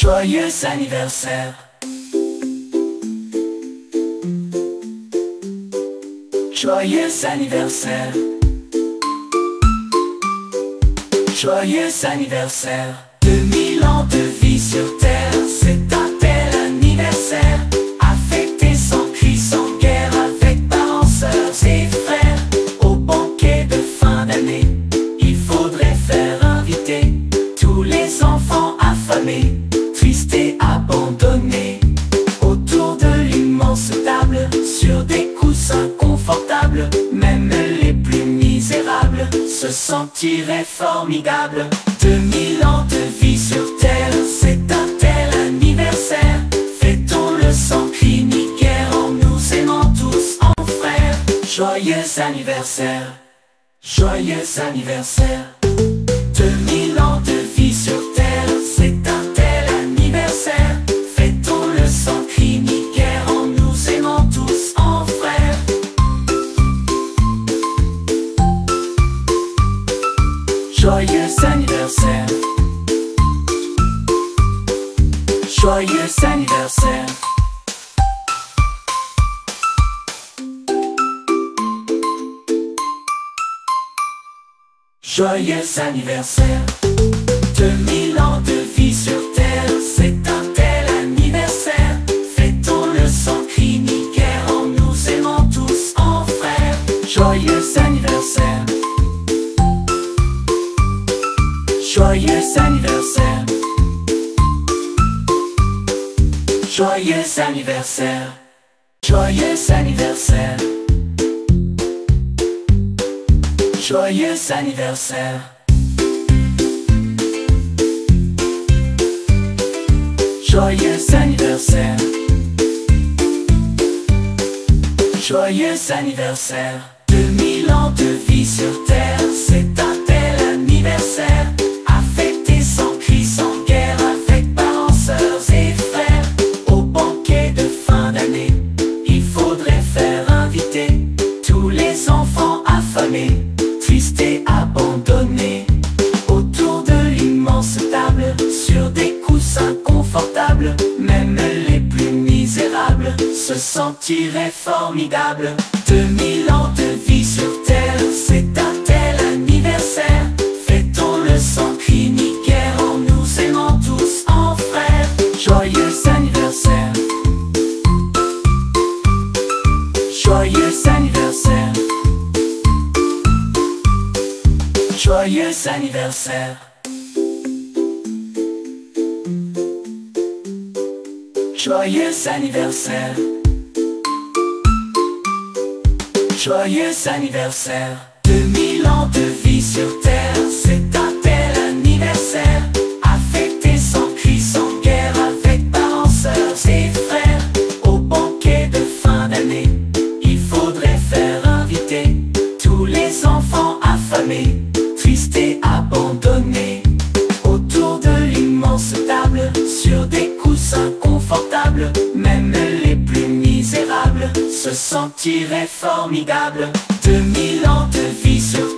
Joyeux anniversaire. Joyeux anniversaire. Joyeux anniversaire. 2000 ans de vie sur terre, c'est un tel anniversaire. À fêter sans cris, sans guerre, avec parents, sœurs et frères. Au banquet de fin d'année, il faudrait faire inviter tous les enfants affamés, tristes et abandonnés. Autour de l'immense table, sur des coussins confortables, même les plus misérables se sentiraient formidables. 2000 ans de vie sur terre, c'est un tel anniversaire. Fêtons-le sans cris ni guerre, en nous aimant tous en frères. Joyeux anniversaire. Joyeux anniversaire. 2000 ans de vie sur terre, c'est un tel anniversaire. Fêtons-le sans cris ni guerre, en nous aimant tous en frères. Joyeux anniversaire. Joyeux anniversaire. Joyeux anniversaire. 2000 ans de vie sur terre, c'est un tel anniversaire. Fêtons-le sans cris ni guerre, en nous aimant tous en frères. Joyeux anniversaire. Joyeux anniversaire. Joyeux anniversaire. Joyeux anniversaire. Joyeux anniversaire. Joyeux anniversaire. Joyeux anniversaire. 2000 ans de vie sur terre, c'est un tel anniversaire. À fêter sans cris, sans guerre, avec parents, sœurs et frères. Au banquet de fin d'année, il faudrait faire inviter tous les enfants affamés, tristes et abandonnés. Autour de l'immense table, sur des coussins confortables, même les plus misérables se sentiraient formidables. 2000 ans de vie sur terre, c'est un tel anniversaire. Fêtons-le sans cris ni guerre, en nous aimant tous en frères. Joyeux anniversaire. Joyeux anniversaire. Joyeux anniversaire. Joyeux anniversaire. Joyeux anniversaire. 2000 ans de vie sur terre, c'est un tel anniversaire. À fêter sans cris, sans guerre, avec parents, sœurs et frères. Au banquet de fin d'année, il faudrait faire inviter tous les enfants affamés, tristes et abandonnés. Autour de l'immense table, sur des coussins confortables, même les plus misérables se sentiraient formidables. 2000 ans de vie sur